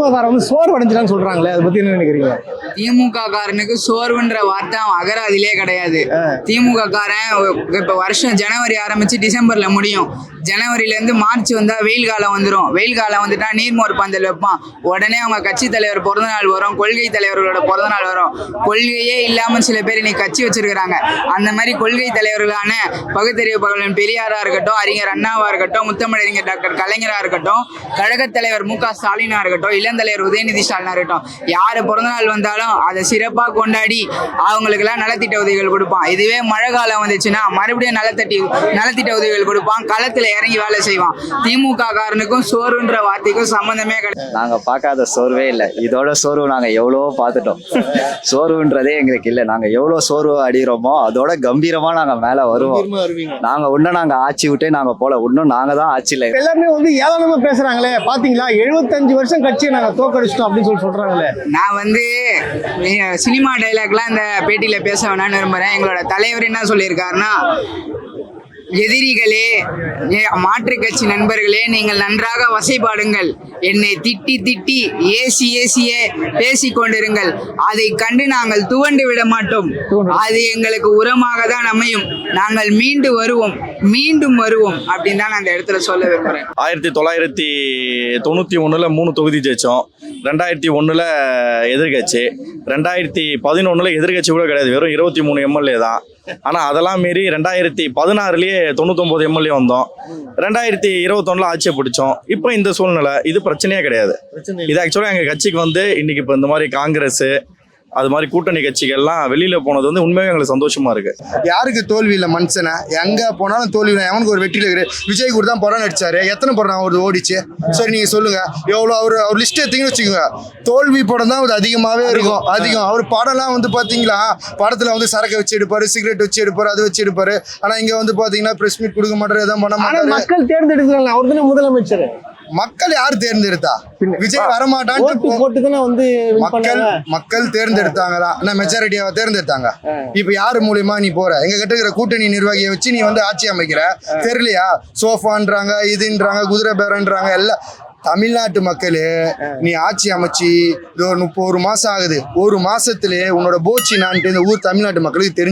திமுக வந்து சோர்வு அடைஞ்சிட்டான்னு சொல்றாங்களே, அதை பத்தி என்ன நினைக்கிறீங்க? திமுக காரனுக்கு சோர்வுன்ற வார்த்தை அவன் அகராதிலே கிடையாது. திமுக காரன் இப்ப வருஷம் ஜனவரி ஆரம்பிச்சு டிசம்பர்ல முடியும். ஜனவரில இருந்து மார்ச் வந்தா வெயில் காலம் வந்துடும். வெயில் காலம் வந்துட்டா நீர்மோர் பந்தல் வைப்பான். உடனே அவங்க கட்சி தலைவர் பிறந்த நாள் வரும், கொள்கை தலைவர்களோட பிறந்த நாள் வரும். கொள்கையே இல்லாம சில பேர் இன்னைக்கு கட்சி வச்சிருக்கிறாங்க. அந்த மாதிரி கொள்கை தலைவர்களான பகுத்தறிவு பகலன் பெரியாரா இருக்கட்டும், அறிஞர் அண்ணாவா இருக்கட்டும், முத்தமிழறிஞர் டாக்டர் கலைஞரா இருக்கட்டும், கழக தலைவர் மு க ஸ்டாலினா இருக்கட்டும், இளந்தலைவர் உதயநிதி ஸ்டாலினா இருக்கட்டும், யாரு பிறந்த நாள் வந்தாலும் அதை சிறப்பா கொண்டாடி அவங்களுக்கு எல்லாம் நலத்திட்ட உதவிகள் கொடுப்பான். இதுவே மழை காலம் வந்துச்சுன்னா மறுபடியும் நலத்திட்ட உதவிகள் கொடுப்பான். களத்துல இறங்கி வேலை செய்வான். திமுக காரனுக்கும் சோர்வுன்ற வார்த்தைக்கும் சம்பந்தமே கிடையாது. நாங்க பார்க்காத சோர்வே இல்லை. இதோட சோர்வு நாங்க எவ்வளவோ பார்த்துட்டோம். சோர்வுன்றதே எங்களுக்கு இல்லை. நாங்க எவ்வளவு சோர்வு அடிக்கிறோமோ அதோட கம்பீரமா நாங்க மேல வருவோம். நாங்க ஆட்சி விட்டே நாங்க போல, இன்னும் நாங்க தான் ஆட்சியில. எல்லாமே வந்து ஏளனமா பேசுறாங்களே, பாத்தீங்களா? 75 வருஷம் கட்சியை நாங்க தோக்கடிச்சிட்டோம் அப்படின்னு சொல்றாங்களே. நான் சினிமா டைலாக்லாம் இந்த பேட்டியில பேச வேணாம்னு விரும்புறேன். எங்களோட தலைவர் என்ன சொல்லியிருக்காருன்னா, எதிரிகளே, மாற்று கட்சி நண்பர்களே, நீங்கள் நன்றாக வசைபாடுங்கள். என்னை திட்டி திட்டி ஏசியே பேசிக் கொண்டிருங்கள். அதை கண்டு நாங்கள் துவண்டு விட மாட்டோம். அது எங்களுக்கு உரமாக தான் அமையும். நாங்கள் மீண்டும் வருவோம் அப்படின்னு தான் அந்த இடத்துல சொல்ல விரும்புறேன். 1991 3 தொகுதி ஜெயிச்சோம். 2001 எதிர்கட்சி, 2011 எதிர்கட்சி கூட கிடையாது, வெறும் 23 எம்எல்ஏ தான். ஆனால் அதெல்லாம் மீறி 2016 99 எம்எல்ஏ வந்தோம். 2021 ஆட்சியை பிடிச்சோம். இப்போ இந்த சூழ்நிலை, இது பிரச்சனையே கிடையாது. இது ஆக்சுவலாக எங்கள் கட்சிக்கு இன்னைக்கு இப்போ இந்த மாதிரி காங்கிரஸ் அது மாதிரி கூட்டணி கட்சிகள்லாம் வெளியில போனது உண்மையாக எங்களுக்கு சந்தோஷமா இருக்கு. யாருக்கு தோல்வி இல்லை மனுஷனை, எங்க போனாலும் தோல்வி இல்லை. அவனுக்கு ஒரு வெற்றியில் இருக்கு. விஜய் கூட தான் படம் நடிச்சாரு, எத்தனை படம் அவர் ஓடிச்சு? சரி நீங்க சொல்லுங்க, எவ்வளோ அவர் லிஸ்ட் எடுத்தீங்கன்னு வச்சுக்கோங்க, தோல்வி படம் தான் அதிகமாகவே இருக்கும். அவர் படம்லாம் பாத்தீங்களா, படத்துல சரக்கு வச்சு எடுப்பாரு, சிகரெட் வச்சு எடுப்பாரு, அது வச்சு எடுப்பாரு. ஆனா இங்க பாத்தீங்கன்னா பிரஸ் மீட் கொடுக்க மாட்டாரு, எதாவது பண்ண மாட்டாரு. மக்கள் தேர்ந்தெடுக்கிறாங்க, அவர் தானே முதலமைச்சர். மக்கள் யாரு தேர்ந்தெடுத்தா? விஜய் வரமாட்டான்னு மக்கள் தேர்ந்தெடுத்தாங்களா? மெஜாரிட்டியாவை தேர்ந்தெடுத்தாங்க. இப்ப யாரு மூலியமா நீ போற? எங்க கிட்ட இருக்கிற கூட்டணி நிர்வாகியை வச்சு நீ ஆட்சி அமைக்கிற, தெரியலையா? சோஃபான்றாங்க, இதுன்றாங்க, குதிரை பேரன்றாங்க. எல்லாம் தமிழ்நாட்டு மக்களே, நீ ஆட்சி அமைச்சு இது ஒரு 1 மாசம் ஆகுது. 1 மாசத்துலயே உன்னோட போச்சு நான்ட்டு இந்த ஊர் தமிழ்நாட்டு மக்களுக்கு தெரிஞ்சு